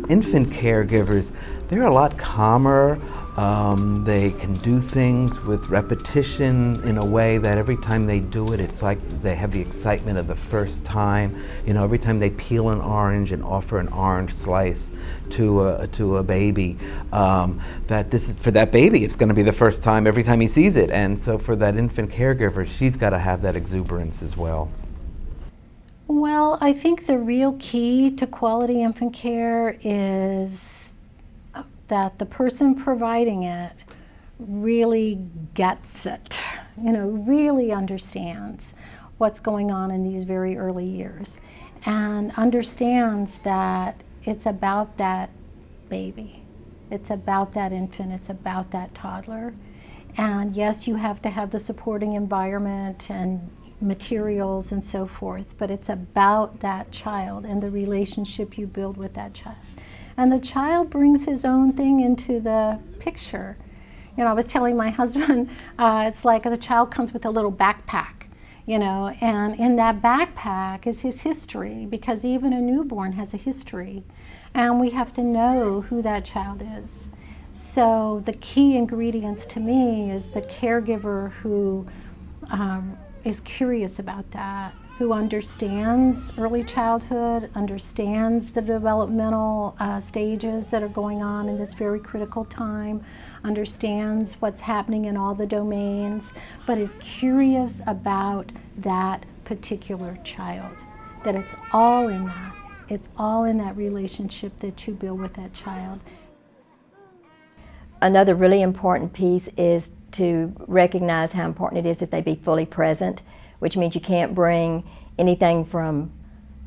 Infant caregivers, they're a lot calmer. They can do things with repetition in a way that every time they do it, it's like they have the excitement of the first time. You know, every time they peel an orange and offer an orange slice to a baby, that this is, for that baby, it's going to be the first time every time he sees it. And so for that infant caregiver, she's got to have that exuberance as well. Well, I think the real key to quality infant care is that the person providing it really gets it, you know, really understands what's going on in these very early years and understands that it's about that baby, it's about that infant, it's about that toddler. And yes, you have to have the supporting environment and materials and so forth, but it's about that child and the relationship you build with that child. And the child brings his own thing into the picture. You know, I was telling my husband, it's like the child comes with a little backpack, you know, and in that backpack is his history, because even a newborn has a history, and we have to know who that child is. So the key ingredients to me is the caregiver who is curious about that, who understands early childhood, understands the developmental stages that are going on in this very critical time, understands what's happening in all the domains, but is curious about that particular child, that it's all in that. It's all in that relationship that you build with that child. Another really important piece is to recognize how important it is that they be fully present, which means you can't bring anything from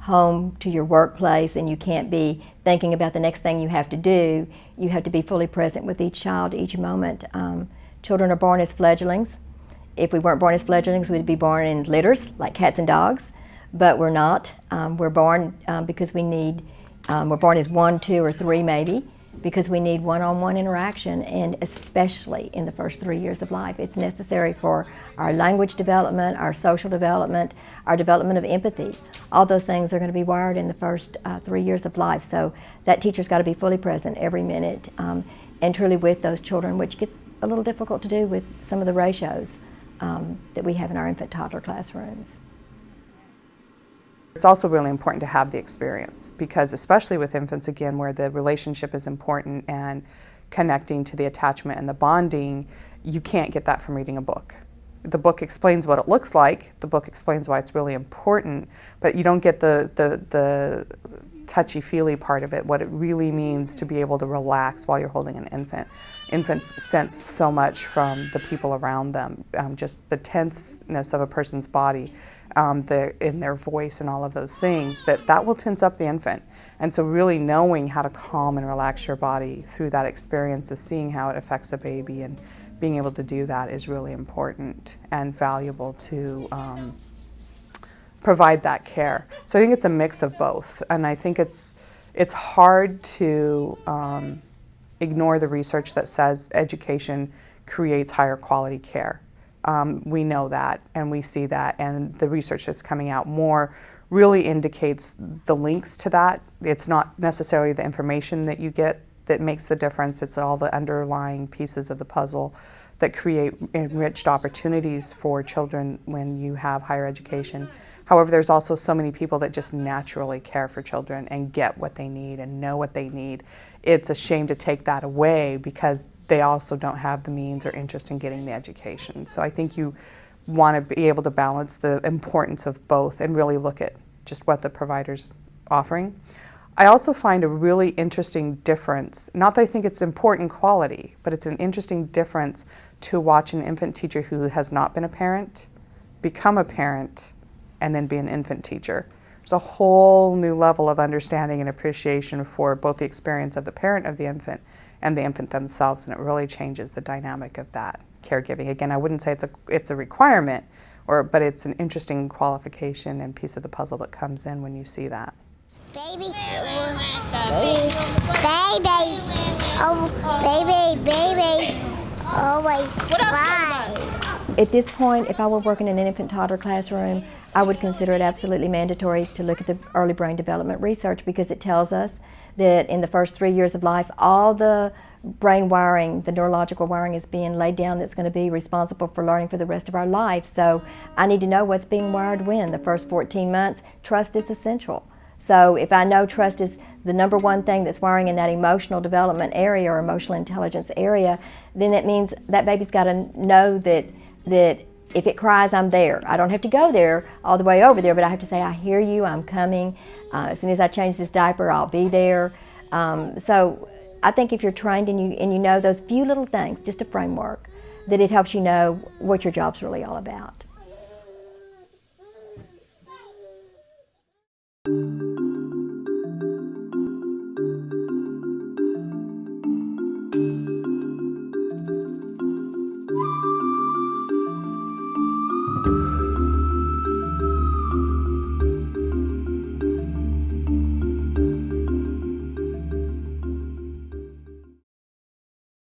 home to your workplace and you can't be thinking about the next thing you have to do. You have to be fully present with each child each moment. Children are born as fledglings. If we weren't born as fledglings, we'd be born in litters like cats and dogs, but we're not. We're born because we need, we're born as 1, 2, or 3 maybe, because we need one-on-one interaction, and especially in the first 3 years of life. It's necessary for our language development, our social development, our development of empathy. All those things are going to be wired in the first 3 years of life. So that teacher's got to be fully present every minute and truly with those children, which gets a little difficult to do with some of the ratios that we have in our infant toddler classrooms. It's also really important to have the experience, because especially with infants, again, where the relationship is important and connecting to the attachment and the bonding, you can't get that from reading a book. The book explains what it looks like, the book explains why it's really important, but you don't get the touchy-feely part of it, what it really means to be able to relax while you're holding an infant. Infants sense so much from the people around them, just the tenseness of a person's body, in their voice and all of those things, that will tense up the infant. And so really knowing how to calm and relax your body through that experience of seeing how it affects a baby and being able to do that is really important and valuable to provide that care. So I think it's a mix of both, and I think it's hard to ignore the research that says education creates higher quality care. We know that, and we see that, and the research that's coming out more really indicates the links to that. It's not necessarily the information that you get that makes the difference, it's all the underlying pieces of the puzzle that create enriched opportunities for children when you have higher education. However, there's also so many people that just naturally care for children and get what they need and know what they need. It's a shame to take that away because they also don't have the means or interest in getting the education. So I think you want to be able to balance the importance of both and really look at just what the provider's offering. I also find a really interesting difference, not that I think it's important quality, but it's an interesting difference to watch an infant teacher who has not been a parent become a parent and then be an infant teacher. There's a whole new level of understanding and appreciation for both the experience of the parent of the infant and the infant themselves, and it really changes the dynamic of that caregiving. Again, I wouldn't say it's a requirement, but it's an interesting qualification and piece of the puzzle that comes in when you see that. Babies. Babies. Oh, babies always cry. At this point, if I were working in an infant toddler classroom, I would consider it absolutely mandatory to look at the early brain development research, because it tells us that in the first 3 years of life, all the brain wiring, the neurological wiring is being laid down that's going to be responsible for learning for the rest of our life. So I need to know what's being wired when. The first 14 months, trust is essential. So if I know trust is the number one thing that's wiring in that emotional development area or emotional intelligence area, then that means that baby's got to know that if it cries, I'm there. I don't have to go there all the way over there, but I have to say, I hear you, I'm coming. As soon as I change this diaper, I'll be there. So I think if you're trained and you know those few little things, just a framework, that it helps you know what your job's really all about.